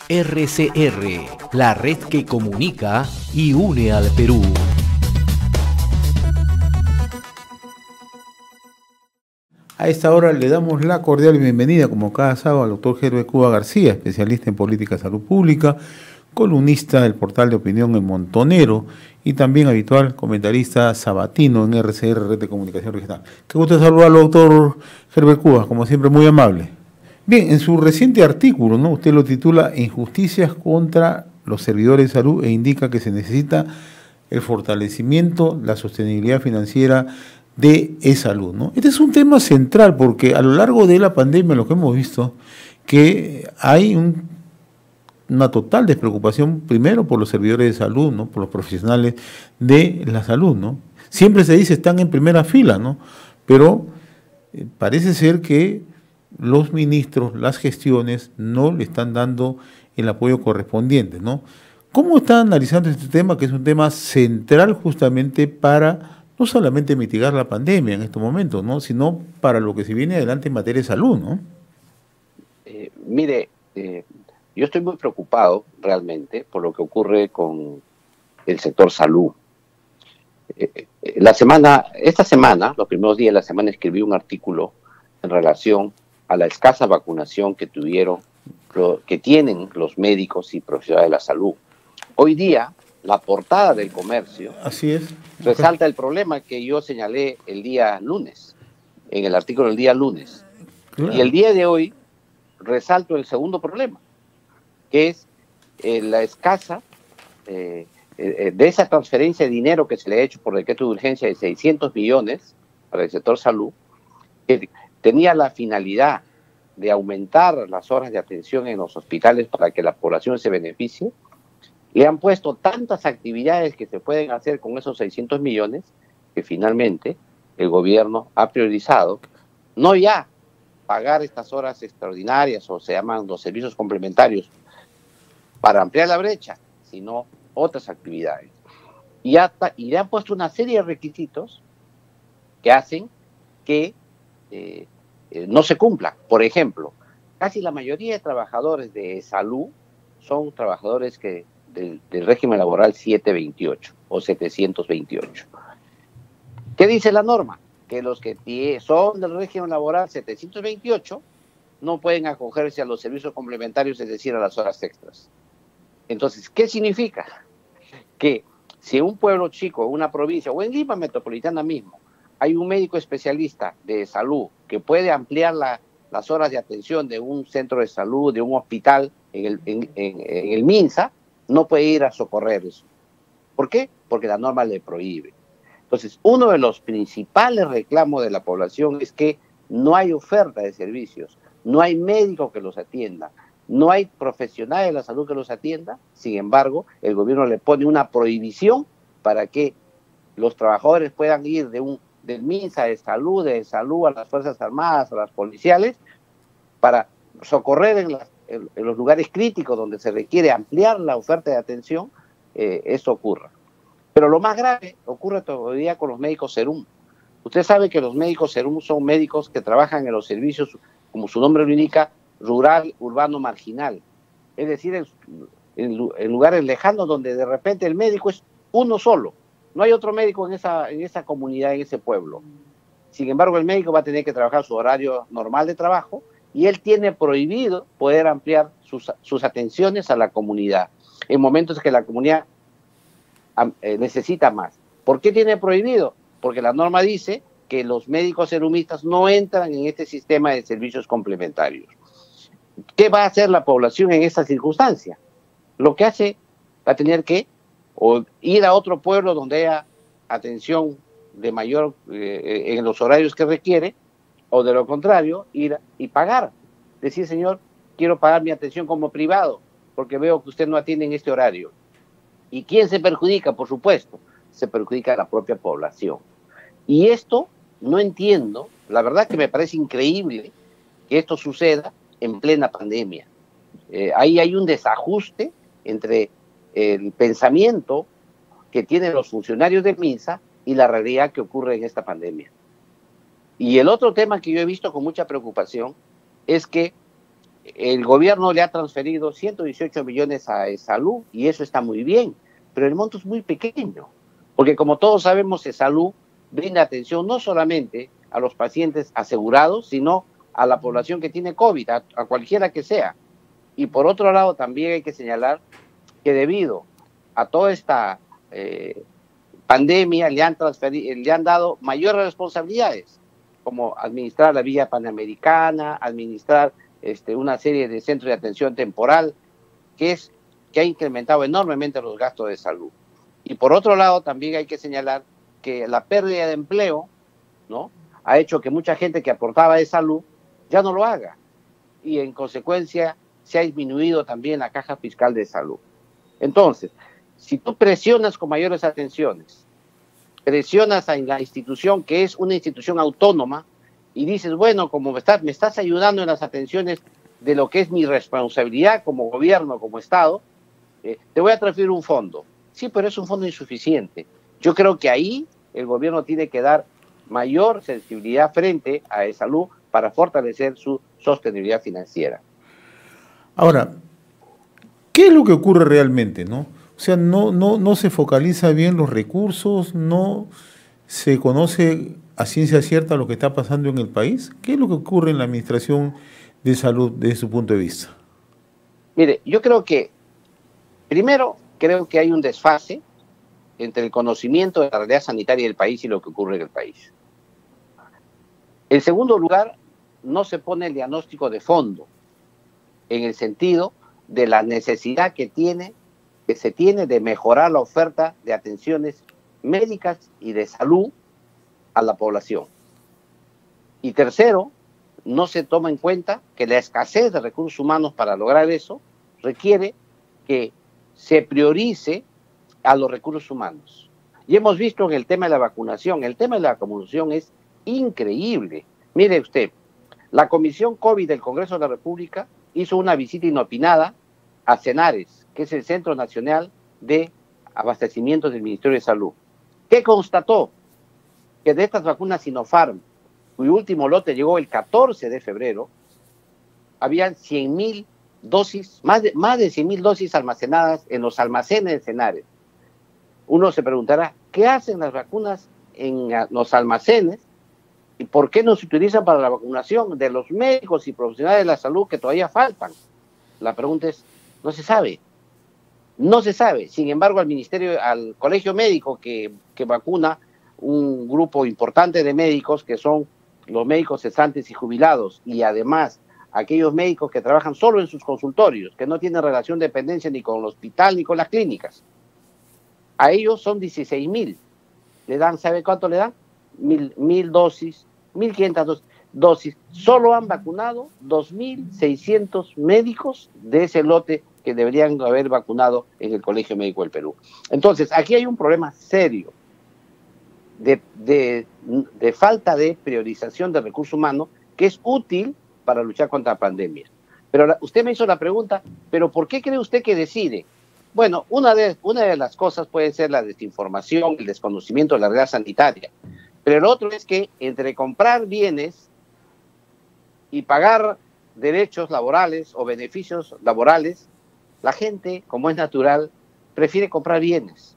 RCR, la red que comunica y une al Perú. A esta hora le damos la cordial bienvenida, como cada sábado, al doctor Gerber Cuba García, especialista en política de salud pública, columnista del portal de opinión El Montonero y también habitual comentarista sabatino en RCR, Red de Comunicación Regional. Qué gusto saludarlo, doctor Gerber Cuba, como siempre muy amable. Bien, en su reciente artículo, ¿no?, usted lo titula Injusticias contra los servidores de salud e indica que se necesita el fortalecimiento, la sostenibilidad financiera de e-salud, ¿no? Este es un tema central porque a lo largo de la pandemia lo que hemos visto que hay una total despreocupación primero por los servidores de salud, ¿no?, por los profesionales de la salud, ¿no? Siempre se dice están en primera fila, ¿no? Pero parece ser que los ministros, las gestiones no le están dando el apoyo correspondiente, ¿no? ¿Cómo está analizando este tema, que es un tema central justamente para no solamente mitigar la pandemia en estos momentos, ¿no?, sino para lo que se viene adelante en materia de salud, ¿no? Yo estoy muy preocupado realmente por lo que ocurre con el sector salud. Esta semana, los primeros días de la semana, escribí un artículo en relación a la escasa vacunación que tienen los médicos y profesionales de la salud. Hoy día, la portada del Comercio Así es. Resalta el problema que yo señalé el día lunes, en el artículo del día lunes. Claro. Y el día de hoy resalto el segundo problema, que es la escasa de esa transferencia de dinero que se le ha hecho por decreto de urgencia de 600 millones para el sector salud, que tenía la finalidad de aumentar las horas de atención en los hospitales para que la población se beneficie. Le han puesto tantas actividades que se pueden hacer con esos 600 millones que finalmente el gobierno ha priorizado no ya pagar estas horas extraordinarias, o se llaman los servicios complementarios, para ampliar la brecha, sino otras actividades. Y le han puesto una serie de requisitos que hacen que no se cumpla. Por ejemplo, casi la mayoría de trabajadores de salud son trabajadores del régimen laboral 728 o 728. ¿Qué dice la norma? Que los que son del régimen laboral 728 no pueden acogerse a los servicios complementarios, es decir, a las horas extras. Entonces, ¿qué significa? Que si en un pueblo chico, en una provincia o en Lima metropolitana mismo, hay un médico especialista de salud que puede ampliar las horas de atención de un centro de salud, de un hospital en el MINSA, no puede ir a socorrer eso. ¿Por qué? Porque la norma le prohíbe. Entonces, uno de los principales reclamos de la población es que no hay oferta de servicios, no hay médico que los atienda, no hay profesionales de la salud que los atienda. Sin embargo, el gobierno le pone una prohibición para que los trabajadores puedan ir del MINSA de salud a las Fuerzas Armadas, a las policiales, para socorrer en los lugares críticos donde se requiere ampliar la oferta de atención. Eso ocurra. Pero lo más grave ocurre todavía con los médicos serum. Usted sabe que los médicos serum son médicos que trabajan en los servicios, como su nombre lo indica, rural, urbano, marginal. Es decir, en lugares lejanos donde de repente el médico es uno solo. No hay otro médico en esa comunidad, en ese pueblo. Sin embargo, el médico va a tener que trabajar su horario normal de trabajo y él tiene prohibido poder ampliar sus atenciones a la comunidad en momentos que la comunidad necesita más. ¿Por qué tiene prohibido? Porque la norma dice que los médicos serumistas no entran en este sistema de servicios complementarios. ¿Qué va a hacer la población en esta circunstancia? Lo que hace va a tener que o ir a otro pueblo donde haya atención de mayor en los horarios que requiere, o de lo contrario, ir y pagar. Decir, señor, quiero pagar mi atención como privado, porque veo que usted no atiende en este horario. ¿Y quién se perjudica? Por supuesto, se perjudica a la propia población. Y esto no entiendo, la verdad que me parece increíble que esto suceda en plena pandemia. Ahí hay un desajuste entre el pensamiento que tienen los funcionarios de MINSA y la realidad que ocurre en esta pandemia. Y el otro tema que yo he visto con mucha preocupación es que el gobierno le ha transferido 118 millones a Salud y eso está muy bien, pero el monto es muy pequeño, porque como todos sabemos, Salud brinda atención no solamente a los pacientes asegurados, sino a la población que tiene COVID, a cualquiera que sea. Y por otro lado, también hay que señalar que debido a toda esta pandemia le han dado mayores responsabilidades, como administrar la vía panamericana, administrar una serie de centros de atención temporal, que ha incrementado enormemente los gastos de salud. Y por otro lado, también hay que señalar que la pérdida de empleo, ¿no?, ha hecho que mucha gente que aportaba de salud ya no lo haga. Y en consecuencia se ha disminuido también la caja fiscal de salud. Entonces, si tú presionas con mayores atenciones, presionas a la institución, que es una institución autónoma, y dices, bueno, como me estás ayudando en las atenciones de lo que es mi responsabilidad como gobierno, como Estado, te voy a transferir un fondo. Sí, pero es un fondo insuficiente. Yo creo que ahí el gobierno tiene que dar mayor sensibilidad frente a salud para fortalecer su sostenibilidad financiera. Ahora, ¿qué es lo que ocurre realmente, no? O sea, no se focaliza bien los recursos, no se conoce a ciencia cierta lo que está pasando en el país. ¿Qué es lo que ocurre en la administración de salud desde su punto de vista? Mire, yo creo que, primero, creo que hay un desfase entre el conocimiento de la realidad sanitaria del país y lo que ocurre en el país. En segundo lugar, no se pone el diagnóstico de fondo, en el sentido de la necesidad que se tiene de mejorar la oferta de atenciones médicas y de salud a la población. Y tercero, no se toma en cuenta que la escasez de recursos humanos para lograr eso requiere que se priorice a los recursos humanos. Y hemos visto en el tema de la vacunación, es increíble. Mire usted, la Comisión COVID del Congreso de la República hizo una visita inopinada a Cenares, que es el Centro Nacional de Abastecimiento del Ministerio de Salud. ¿Qué constató? Que de estas vacunas Sinopharm, cuyo último lote llegó el 14 de febrero, habían 100.000 dosis, más de 100.000 dosis almacenadas en los almacenes de Cenares. Uno se preguntará, ¿qué hacen las vacunas en los almacenes y por qué no se utilizan para la vacunación de los médicos y profesionales de la salud que todavía faltan? La pregunta es, no se sabe. No se sabe. Sin embargo, al colegio médico que vacuna un grupo importante de médicos, que son los médicos cesantes y jubilados, y además aquellos médicos que trabajan solo en sus consultorios, que no tienen relación de dependencia ni con el hospital ni con las clínicas. A ellos son 16.000. Le dan, ¿sabe cuánto le dan? 1.000 dosis, 1.500 dosis. Solo han vacunado 2.600 médicos de ese lote que deberían haber vacunado en el Colegio Médico del Perú. Entonces, aquí hay un problema serio de falta de priorización de recursos humanos que es útil para luchar contra la pandemia. Pero usted me hizo la pregunta, ¿pero por qué cree usted que decide? Bueno, una de las cosas puede ser la desinformación, el desconocimiento de la realidad sanitaria. Pero el otro es que entre comprar bienes y pagar derechos laborales o beneficios laborales, la gente, como es natural, prefiere comprar bienes.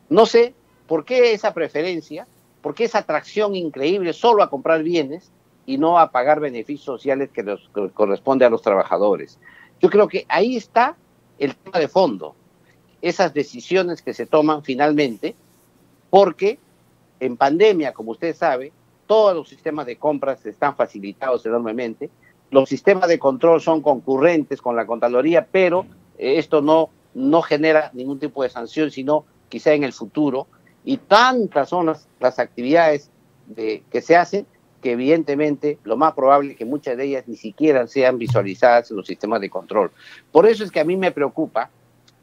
No sé por qué esa preferencia, por qué esa atracción increíble solo a comprar bienes y no a pagar beneficios sociales que corresponde a los trabajadores. Yo creo que ahí está el tema de fondo, esas decisiones que se toman finalmente, porque en pandemia, como usted sabe, todos los sistemas de compras están facilitados enormemente, los sistemas de control son concurrentes con la Contraloría, pero esto no genera ningún tipo de sanción, sino quizá en el futuro, y tantas son las actividades que se hacen, que evidentemente lo más probable es que muchas de ellas ni siquiera sean visualizadas en los sistemas de control. Por eso es que a mí me preocupa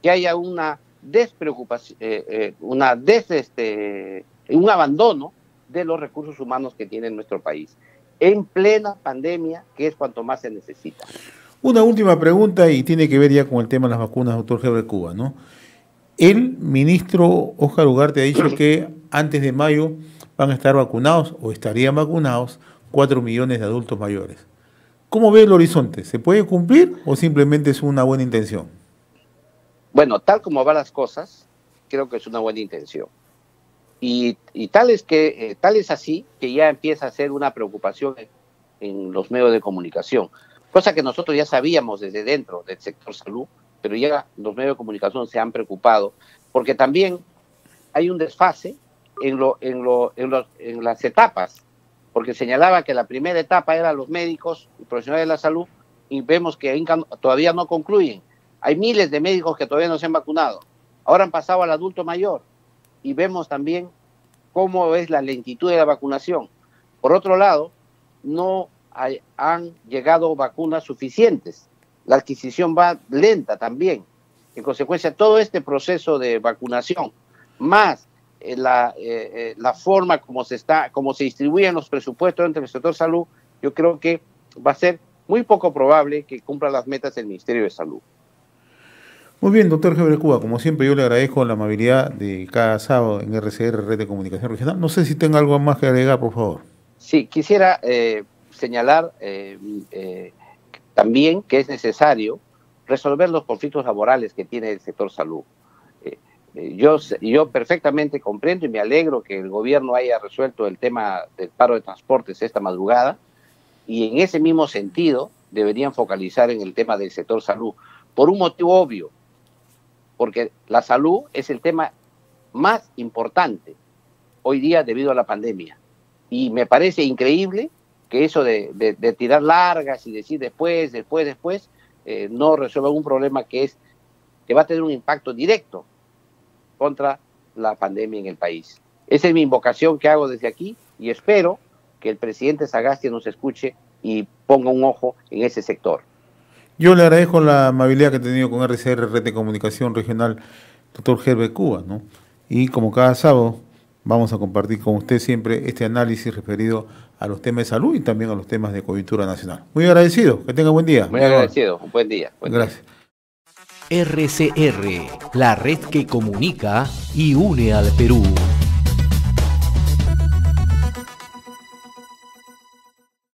que haya una despreocupación, un abandono de los recursos humanos que tiene nuestro país, en plena pandemia, que es cuanto más se necesita. Una última pregunta y tiene que ver ya con el tema de las vacunas, doctor Heber Cuba, ¿no? El ministro Óscar Ugarte ha dicho que antes de mayo van a estar vacunados o estarían vacunados 4 millones de adultos mayores. ¿Cómo ve el horizonte? ¿Se puede cumplir o simplemente es una buena intención? Bueno, tal como van las cosas, creo que es una buena intención. Y tal es así que ya empieza a ser una preocupación en los medios de comunicación, cosa que nosotros ya sabíamos desde dentro del sector salud, pero ya los medios de comunicación se han preocupado, porque también hay un desfase en las etapas, porque señalaba que la primera etapa era los médicos y profesionales de la salud, y vemos que todavía no concluyen. Hay miles de médicos que todavía no se han vacunado. Ahora han pasado al adulto mayor, y vemos también cómo es la lentitud de la vacunación. Por otro lado, no han llegado vacunas suficientes. La adquisición va lenta también. En consecuencia, todo este proceso de vacunación, más la forma como se distribuyen los presupuestos entre el sector salud, yo creo que va a ser muy poco probable que cumpla las metas del Ministerio de Salud. Muy bien, doctor Heber Cuba, como siempre yo le agradezco la amabilidad de cada sábado en RCR, Red de Comunicación Regional. No sé si tenga algo más que agregar, por favor. Sí, quisiera señalar también que es necesario resolver los conflictos laborales que tiene el sector salud. Yo perfectamente comprendo y me alegro que el gobierno haya resuelto el tema del paro de transportes esta madrugada, y en ese mismo sentido deberían focalizar en el tema del sector salud, por un motivo obvio, porque la salud es el tema más importante hoy día debido a la pandemia. Y me parece increíble que eso de tirar largas y decir después, no resuelva un problema que va a tener un impacto directo contra la pandemia en el país. Esa es mi invocación que hago desde aquí, y espero que el presidente Sagasti nos escuche y ponga un ojo en ese sector. Yo le agradezco la amabilidad que he tenido con RCR, Red de Comunicación Regional, doctor Heber Cuba, ¿no? Y como cada sábado vamos a compartir con usted siempre este análisis referido a los temas de salud y también a los temas de coyuntura nacional. Muy agradecido, que tenga buen día. Muy agradecido, un buen día. Gracias. RCR, la red que comunica y une al Perú.